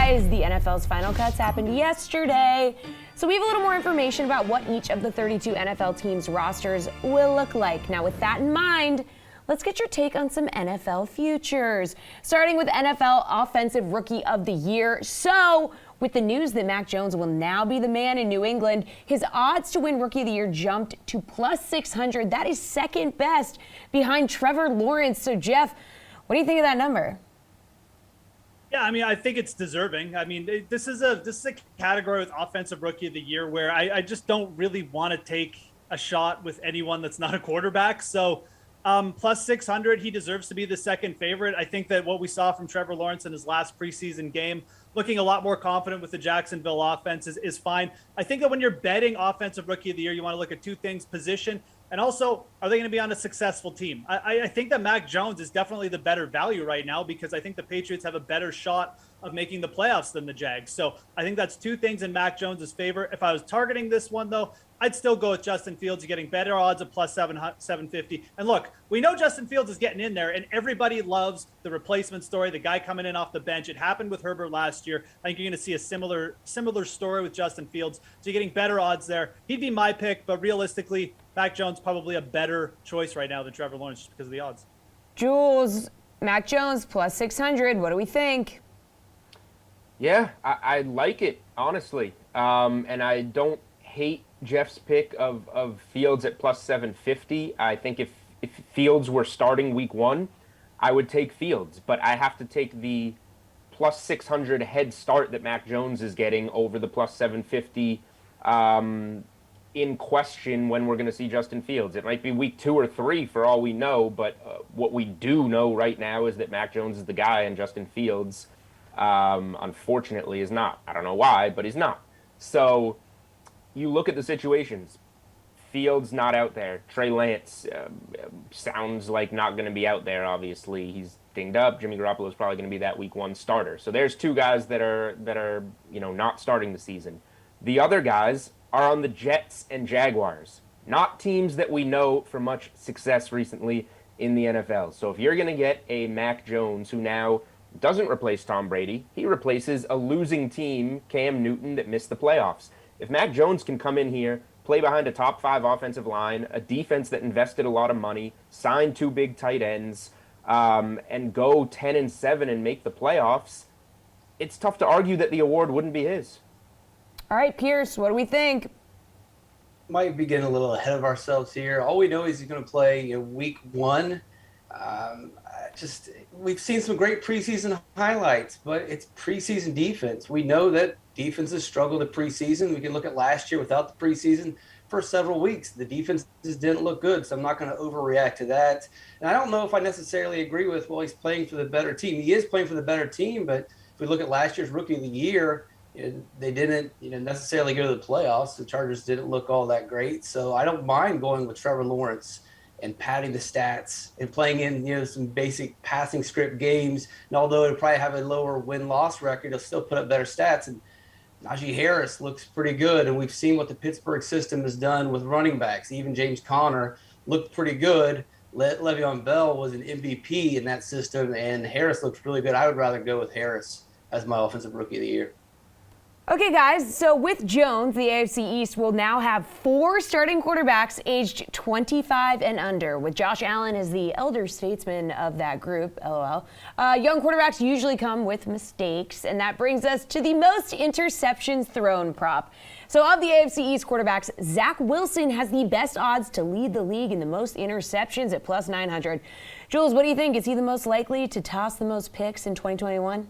guys, the NFL's final cuts happened yesterday. So we have a little more information about what each of the 32 NFL teams' rosters will look like. Now, with that in mind, let's get your take on some NFL futures. Starting with NFL Offensive Rookie of the Year. So, with the news that Mac Jones will now be the man in New England, his odds to win Rookie of the Year jumped to plus 600. That is second best behind Trevor Lawrence. So, Geoff, what do you think of that number? Yeah, I mean, I think it's deserving. I mean, this is a category with Offensive Rookie of the Year where I just don't really want to take a shot with anyone that's not a quarterback. So, plus 600, he deserves to be the second favorite. I think that what we saw from Trevor Lawrence in his last preseason game, looking a lot more confident with the Jacksonville offense is fine. I think that when you're betting Offensive Rookie of the Year, you want to look at two things: position, and also, are they going to be on a successful team? I think that Mac Jones is definitely the better value right now because I think the Patriots have a better shot of making the playoffs than the Jags. So I think that's two things in Mac Jones' favor. If I was targeting this one, though, I'd still go with Justin Fields. You're getting better odds of plus 750. And look, we know Justin Fields is getting in there, and everybody loves the replacement story, the guy coming in off the bench. It happened with Herbert last year. I think you're going to see a similar story with Justin Fields. So you're getting better odds there. He'd be my pick, but realistically, Mac Jones probably a better choice right now than Trevor Lawrence just because of the odds. Jules, Mac Jones plus 600. What do we think? Yeah, I like it, honestly. And I don't hate Jeff's pick of Fields at plus 750. I think if Fields were starting week one, I would take Fields. But I have to take the plus 600 head start that Mac Jones is getting over the plus 750 in question when we're going to see Justin Fields. It might be week 2 or 3 for all we know, but what we do know right now is that Mac Jones is the guy and Justin Fields, unfortunately, is not. I don't know why, but he's not. So you look at the situations. Fields not out there. Trey Lance sounds like not going to be out there, obviously. He's dinged up. Jimmy Garoppolo is probably going to be that week 1 starter. So there's 2 guys that are not starting the season. The other guys are on the Jets and Jaguars, not teams that we know for much success recently in the NFL. So if you're going to get a Mac Jones who now doesn't replace Tom Brady, he replaces a losing team, Cam Newton, that missed the playoffs. If Mac Jones can come in here, play behind a top 5 offensive line, a defense that invested a lot of money, sign 2 big tight ends, and go 10-7 and make the playoffs, it's tough to argue that the award wouldn't be his. All right, Pierce, what do we think? Might be getting a little ahead of ourselves here. All we know is he's going to play week 1. We've seen some great preseason highlights, but it's preseason defense. We know that defenses struggled at preseason. We can look at last year without the preseason for several weeks. The defenses didn't look good, so I'm not going to overreact to that. And I don't know if I necessarily agree with, well, he's playing for the better team. He is playing for the better team, but if we look at last year's Rookie of the Year, they didn't necessarily go to the playoffs. The Chargers didn't look all that great. So I don't mind going with Trevor Lawrence and padding the stats and playing in some basic passing script games. And although it'll probably have a lower win-loss record, it'll still put up better stats. And Najee Harris looks pretty good, and we've seen what the Pittsburgh system has done with running backs. Even James Conner looked pretty good. Le'Veon Bell was an MVP in that system, and Harris looks really good. I would rather go with Harris as my Offensive Rookie of the Year. Okay, guys, so with Jones, the AFC East will now have 4 starting quarterbacks aged 25 and under, with Josh Allen as the elder statesman of that group, LOL. Young quarterbacks usually come with mistakes, and that brings us to the most interceptions thrown prop. So of the AFC East quarterbacks, Zach Wilson has the best odds to lead the league in the most interceptions at plus 900. Jules, what do you think? Is he the most likely to toss the most picks in 2021?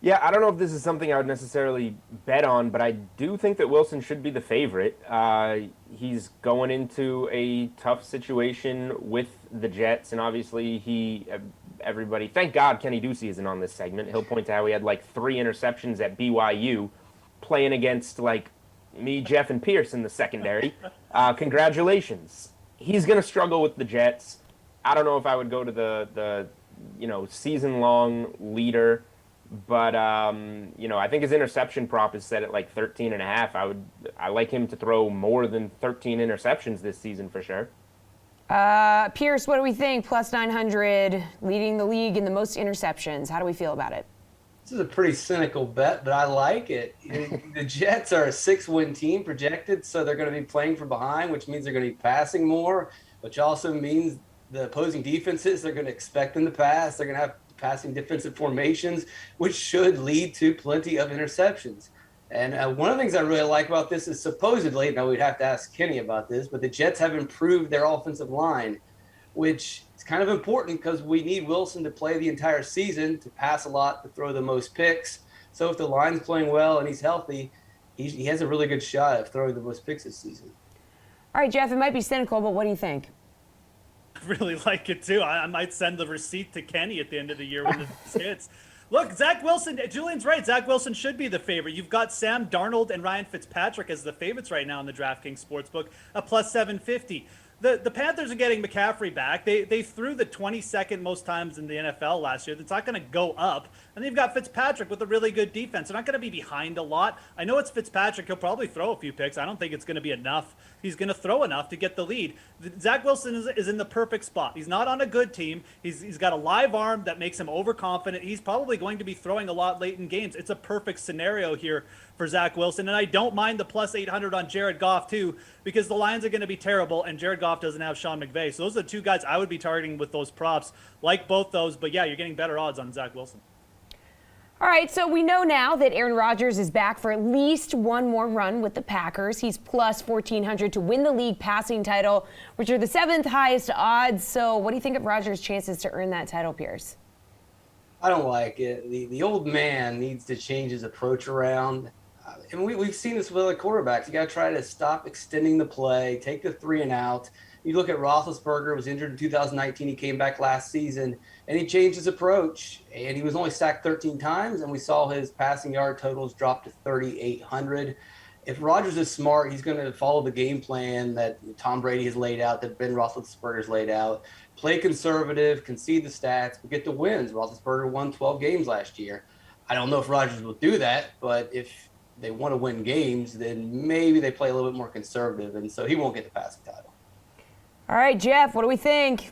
Yeah, I don't know if this is something I would necessarily bet on, but I do think that Wilson should be the favorite. He's going into a tough situation with the Jets, and obviously everybody, thank God Kenny Ducey isn't on this segment. He'll point to how he had like 3 interceptions at BYU playing against like me, Jeff, and Pierce in the secondary. Congratulations. He's going to struggle with the Jets. I don't know if I would go to the season-long leader. But, I think his interception prop is set at like 13.5. I like him to throw more than 13 interceptions this season for sure. Pierce, what do we think? Plus 900, leading the league in the most interceptions. How do we feel about it? This is a pretty cynical bet, but I like it. The Jets are a 6-win team projected, so they're going to be playing from behind, which means they're going to be passing more, which also means the opposing defenses, they're going to expect them to pass. They're going to have passing defensive formations, which should lead to plenty of interceptions. And one of the things I really like about this is supposedly, now we'd have to ask Kenny about this, but the Jets have improved their offensive line, which is kind of important because we need Wilson to play the entire season, to pass a lot, to throw the most picks. So if the line's playing well and he's healthy, he has a really good shot of throwing the most picks this season. All right, Geoff, it might be cynical, but what do you think? I really like it too. I might send the receipt to Kenny at the end of the year when this hits. Look, Zach Wilson, Julian's right. Zach Wilson should be the favorite. You've got Sam Darnold and Ryan Fitzpatrick as the favorites right now in the DraftKings Sportsbook, a plus 750. The Panthers are getting McCaffrey back. They threw the 22nd most times in the NFL last year. That's not going to go up. And then you've got Fitzpatrick with a really good defense. They're not going to be behind a lot. I know it's Fitzpatrick. He'll probably throw a few picks. I don't think it's going to be enough. He's going to throw enough to get the lead. Zach Wilson is in the perfect spot. He's not on a good team. He's got a live arm that makes him overconfident. He's probably going to be throwing a lot late in games. It's a perfect scenario here for Zach Wilson. And I don't mind the plus 800 on Jared Goff too, because the Lions are going to be terrible and Jared Goff doesn't have Sean McVay. So those are the two guys I would be targeting with those props. Like both those, but yeah, you're getting better odds on Zach Wilson. All right, so we know now that Aaron Rodgers is back for at least one more run with the Packers. He's plus 1,400 to win the league passing title, which are the 7th highest odds. So what do you think of Rodgers' chances to earn that title, Pierce? I don't like it. The old man needs to change his approach around. And we've seen this with other quarterbacks. You got to try to stop extending the play, take the 3 and out. You look at Roethlisberger, was injured in 2019. He came back last season, and he changed his approach. And he was only sacked 13 times, and we saw his passing yard totals drop to 3,800. If Rodgers is smart, he's going to follow the game plan that Tom Brady has laid out, that Ben Roethlisberger has laid out. Play conservative, concede the stats, but get the wins. Roethlisberger won 12 games last year. I don't know if Rodgers will do that, but if they want to win games, then maybe they play a little bit more conservative, and so he won't get the passing title. All right, Geoff, what do we think?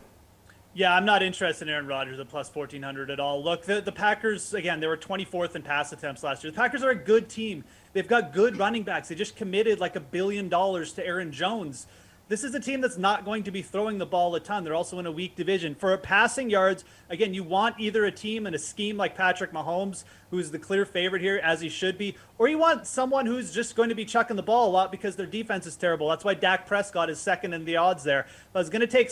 Yeah, I'm not interested in Aaron Rodgers at plus 1,400 at all. Look, the Packers, again, they were 24th in pass attempts last year. The Packers are a good team. They've got good running backs. They just committed like $1 billion to Aaron Jones. This is a team that's not going to be throwing the ball a ton. They're also in a weak division. For passing yards, again, you want either a team and a scheme like Patrick Mahomes, who's the clear favorite here, as he should be, or you want someone who's just going to be chucking the ball a lot because their defense is terrible. That's why Dak Prescott is second in the odds there. If I was going to take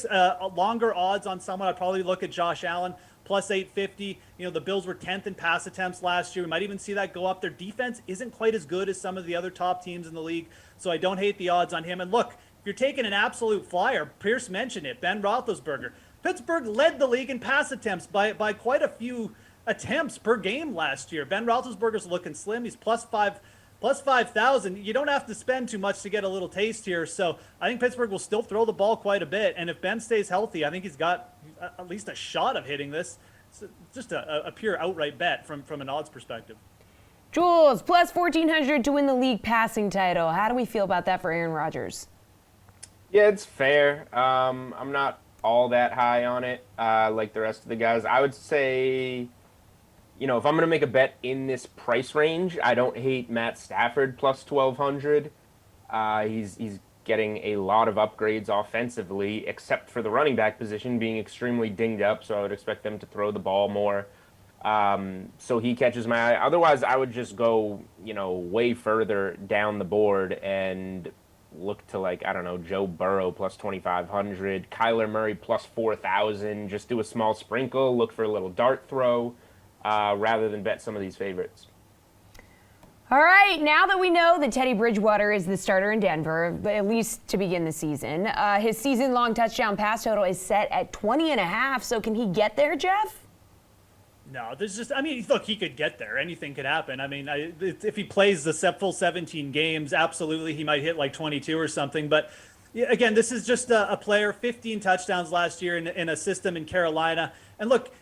longer odds on someone, I'd probably look at Josh Allen, plus 850. You know, the Bills were 10th in pass attempts last year. We might even see that go up. Their defense isn't quite as good as some of the other top teams in the league, so I don't hate the odds on him. And look, if you're taking an absolute flyer, Pierce mentioned it, Ben Roethlisberger. Pittsburgh led the league in pass attempts by quite a few attempts per game last year. Ben Roethlisberger's looking slim. He's plus 5,000. You don't have to spend too much to get a little taste here. So I think Pittsburgh will still throw the ball quite a bit. And if Ben stays healthy, I think he's got at least a shot of hitting this. It's just a pure outright bet from an odds perspective. Jules, plus 1,400 to win the league passing title. How do we feel about that for Aaron Rodgers? Yeah, it's fair. I'm not all that high on it like the rest of the guys. I would say, you know, if I'm going to make a bet in this price range, I don't hate Matt Stafford plus 1,200. He's getting a lot of upgrades offensively, except for the running back position being extremely dinged up, so I would expect them to throw the ball more. So he catches my eye. Otherwise, I would just go, you know, way further down the board and look to, like, I don't know, Joe Burrow plus 2,500, Kyler Murray plus 4,000. Just do a small sprinkle, look for a little dart throw, rather than bet some of these favorites. All right, now that we know that Teddy Bridgewater is the starter in Denver, at least to begin the season, his season-long touchdown pass total is set at 20.5. So can he get there, Geoff? No, there's just, I mean, look, he could get there. Anything could happen. I mean, if he plays the full 17 games, absolutely, he might hit like 22 or something. But again, this is just a player, 15 touchdowns last year in a system in Carolina. And look,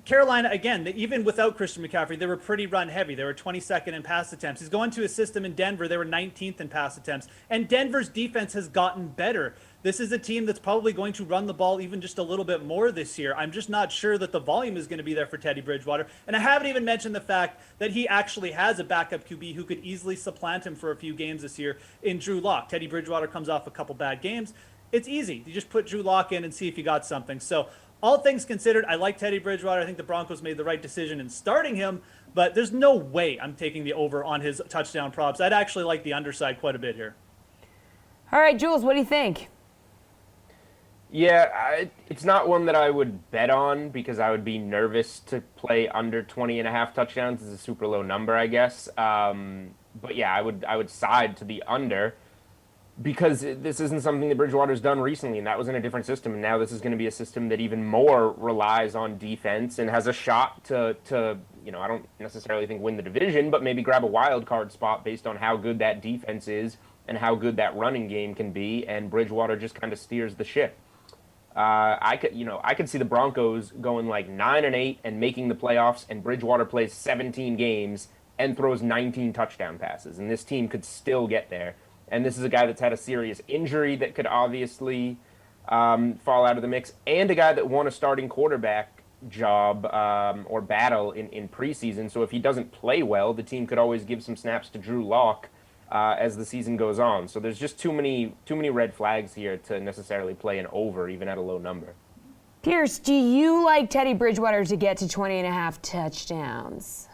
Carolina, again, even without Christian McCaffrey, they were pretty run heavy. They were 22nd in pass attempts. He's going to a system in Denver. They were 19th in pass attempts. And Denver's defense has gotten better. This is a team that's probably going to run the ball even just a little bit more this year. I'm just not sure that the volume is going to be there for Teddy Bridgewater. And I haven't even mentioned the fact that he actually has a backup QB who could easily supplant him for a few games this year in Drew Lock. Teddy Bridgewater comes off a couple bad games. It's easy. You just put Drew Lock in and see if you got something. So all things considered, I like Teddy Bridgewater. I think the Broncos made the right decision in starting him, but there's no way I'm taking the over on his touchdown props. I'd actually like the underside quite a bit here. All right, Jules, what do you think? Yeah, it's not one that I would bet on because I would be nervous to play under 20.5 touchdowns. It's a super low number, I guess. But yeah, I would side to the under because this isn't something that Bridgewater's done recently, and that was in a different system. And now this is going to be a system that even more relies on defense and has a shot to I don't necessarily think win the division, but maybe grab a wild card spot based on how good that defense is and how good that running game can be. And Bridgewater just kind of steers the ship. I could see the Broncos going like 9-8 and making the playoffs, and Bridgewater plays 17 games and throws 19 touchdown passes, and this team could still get there. And this is a guy that's had a serious injury that could obviously fall out of the mix, and a guy that won a starting quarterback job or battle in preseason. So if he doesn't play well, the team could always give some snaps to Drew Lock as the season goes on. So there's just too many red flags here to necessarily play an over, even at a low number. Pierce, do you like Teddy Bridgewater to get to 20.5 touchdowns?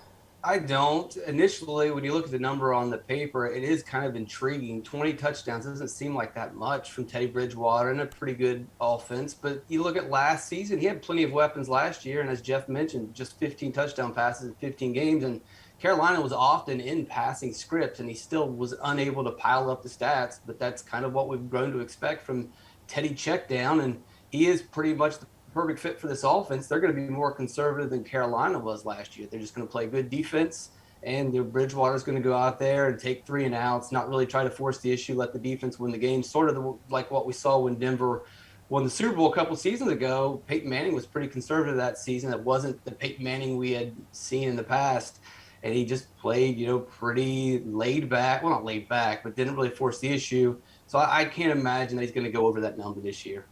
I don't. Initially, when you look at the number on the paper, it is kind of intriguing. 20 touchdowns doesn't seem like that much from Teddy Bridgewater and a pretty good offense. But you look at last season, he had plenty of weapons last year. And as Geoff mentioned, just 15 touchdown passes in 15 games. And Carolina was often in passing scripts, and he still was unable to pile up the stats. But that's kind of what we've grown to expect from Teddy Checkdown. And he is pretty much the perfect fit for this offense. They're going to be more conservative than Carolina was last year. They're just going to play good defense, and Bridgewater's going to go out there and take 3 and outs, not really try to force the issue, let the defense win the game, sort of like what we saw when Denver won the Super Bowl a couple seasons ago. Peyton Manning was pretty conservative that season. It wasn't the Peyton Manning we had seen in the past, and he just played, pretty laid back. Well, not laid back, but didn't really force the issue. So I can't imagine that he's going to go over that number this year.